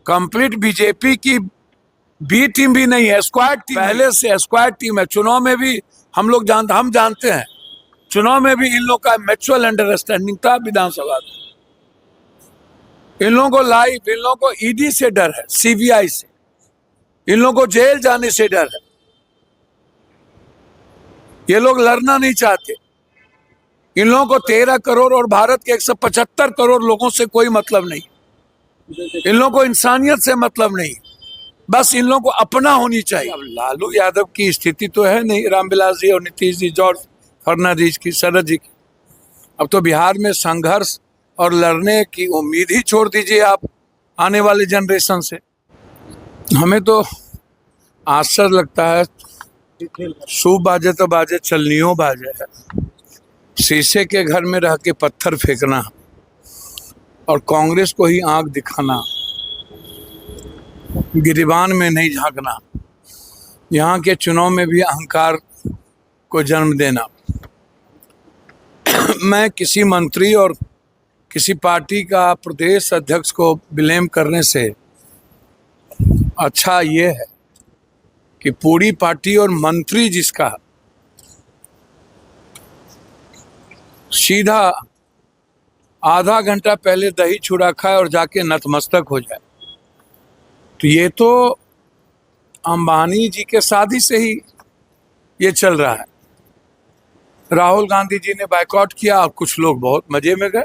Complete BJP की B team भी नहीं है, स्क्वाड टीम, पहले से स्क्वाड टीम है। चुनाव में भी हम जानते हैं, चुनाव में भी इन लोग का म्यूचुअल अंडरस्टैंडिंग था विधानसभा में। इन लोगों को लाइव, इन लोगों को ईडी से डर है, सीबीआई से, इन लोगों को जेल जाने से डर है। ये लोग लड़ना नहीं चाहते। इन लोगों को 13 करोड़ और भारत के 175 करोड़ लोगों से कोई मतलब नहीं। इन लोगों को इंसानियत से मतलब नहीं, बस इन लोगों को अपना होनी चाहिए। अब लालू यादव की स्थिति तो है नहीं, रामविलास जी और नीतीश जी, जॉर्ज फर्नांडिस की, शरद जी की। अब तो बिहार में संघर्ष और लड़ने की उम्मीद ही छोड़ दीजिए आप आने वाले जनरेशन से। हमें तो आश्चर्य लगता है, सूप बाजे तो बाजे, चलनियों बाजे है। शीशे के घर में रह के पत्थर फेंकना और कांग्रेस को ही आंख दिखाना, गिरिबान में नहीं झांकना, यहाँ के चुनाव में भी अहंकार को जन्म देना। मैं किसी मंत्री और किसी पार्टी का प्रदेश अध्यक्ष को ब्लेम करने से अच्छा ये है कि पूरी पार्टी और मंत्री जिसका सीधा आधा घंटा पहले दही चूड़ा खाए और जाके नतमस्तक हो जाए, तो ये तो अंबानी जी के शादी से ही ये चल रहा है। राहुल गांधी जी ने बायकॉट किया और कुछ लोग बहुत मजे में गए,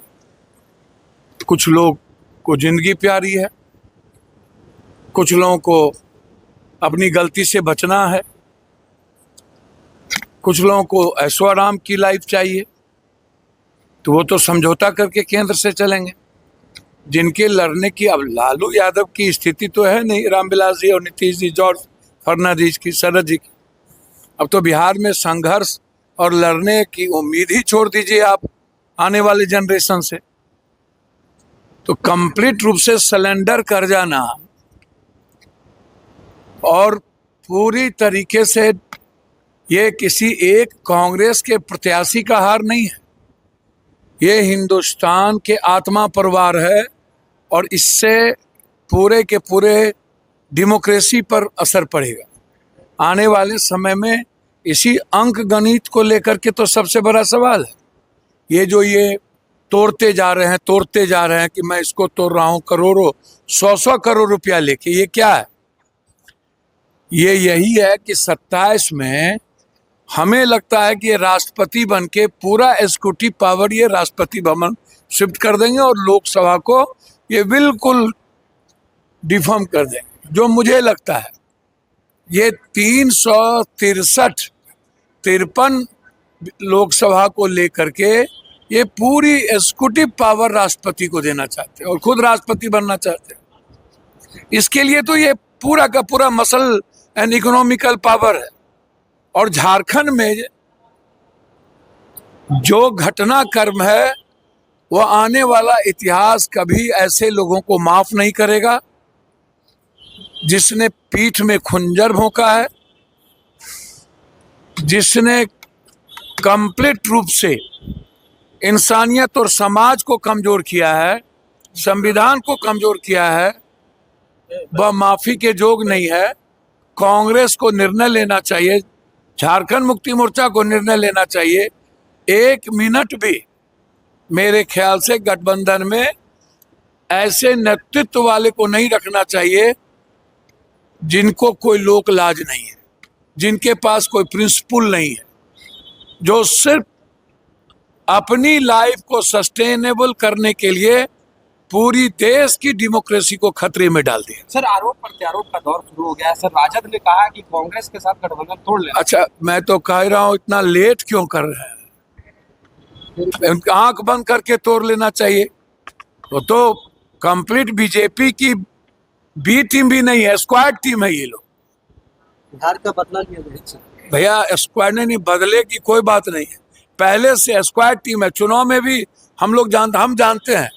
कुछ लोग को जिंदगी प्यारी है, कुछ लोगों को अपनी गलती से बचना है, कुछ लोगों को ऐशो आराम की लाइफ चाहिए, तो वो तो समझौता करके केंद्र से चलेंगे। जिनके लड़ने की, अब लालू यादव की स्थिति तो है नहीं, रामविलास जी और नीतीश जी, जॉर्ज फर्नांडिस की, शरद जी की। अब तो बिहार में संघर्ष और लड़ने की उम्मीद ही छोड़ दीजिए आप आने वाले जनरेशन से। तो कंप्लीट रूप से सरेंडर कर जाना और पूरी तरीके से, ये किसी एक कांग्रेस के प्रत्याशी का हार नहीं है, ये हिंदुस्तान के आत्मा परिवार है और इससे पूरे के पूरे डेमोक्रेसी पर असर पड़ेगा। आने वाले समय में इसी अंक गणित को लेकर के तो सबसे बड़ा सवाल है। ये जो ये तोड़ते जा रहे हैं कि मैं इसको तोड़ रहा हूँ करोड़ों, 100 करोड़ रुपया लेके, ये क्या है? ये यही है कि 27 में हमें लगता है कि ये राष्ट्रपति बन के पूरा एग्जीक्यूटिव पावर ये राष्ट्रपति भवन शिफ्ट कर देंगे और लोकसभा को ये बिल्कुल डिफॉर्म कर देंगे। जो मुझे लगता है ये 363 लोकसभा को लेकर के ये पूरी एग्जीक्यूटिव पावर राष्ट्रपति को देना चाहते हैं और खुद राष्ट्रपति बनना चाहते हैं। इसके लिए तो ये पूरा का पूरा मसल एंड इकोनॉमिकल पावर है। और झारखंड में जो घटनाक्रम है वो आने वाला इतिहास कभी ऐसे लोगों को माफ नहीं करेगा जिसने पीठ में खुंजर भोंका है, जिसने कंप्लीट रूप से इंसानियत और समाज को कमजोर किया है, संविधान को कमजोर किया है, वह माफी के जोग नहीं है। कांग्रेस को निर्णय लेना चाहिए, झारखंड मुक्ति मोर्चा को निर्णय लेना चाहिए। 1 मिनट भी मेरे ख्याल से गठबंधन में ऐसे नेतृत्व वाले को नहीं रखना चाहिए जिनको कोई लोक लाज नहीं है, जिनके पास कोई प्रिंसिपल नहीं है, जो सिर्फ अपनी लाइफ को सस्टेनेबल करने के लिए पूरी देश की डेमोक्रेसी को खतरे में डाल दिया। सर, आरोप प्रत्यारोप का दौर शुरू हो गया है। सर, राजद ने कहा कि कांग्रेस के साथ गठबंधन तोड़ लेना। अच्छा, मैं तो कह रहा हूं इतना लेट क्यों कर रहे हैं? आंख बंद करके तोड़ लेना चाहिए। वो तो कंप्लीट बीजेपी की बी टीम भी नहीं है, स्क्वाड टीम है ये लोग। बिहार का बदला लिया गया भैया, स्क्वाड नहीं, बदले की कोई बात नहीं है, पहले से स्क्वाड टीम है। चुनाव में भी हम जानते हैं,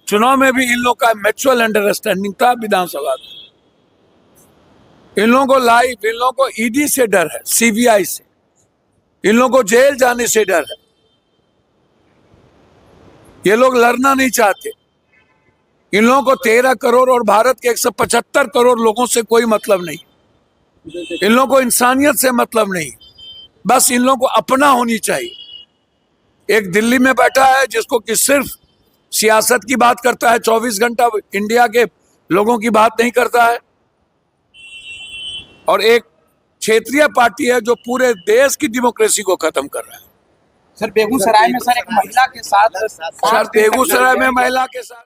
चुनाव में भी इन लोग का म्यूचुअल अंडरस्टैंडिंग था विधानसभा में। इन लोगों को लाइव, इन लोगों को ईडी से डर है, सीबीआई से, इन लोगों को जेल जाने से डर है। ये लोग लड़ना नहीं चाहते। इन लोगों को 13 करोड़ और भारत के 175 करोड़ लोगों से कोई मतलब नहीं। इन लोगों को इंसानियत से मतलब नहीं, बस इन लोगों को अपना होनी चाहिए। एक दिल्ली में बैठा है जिसको कि सिर्फ सियासत की बात करता है, 24 घंटा इंडिया के लोगों की बात नहीं करता है, और एक क्षेत्रीय पार्टी है जो पूरे देश की डेमोक्रेसी को खत्म कर रहा है। सर बेगूसराय में सर एक महिला के साथ सर बेगूसराय में महिला के साथ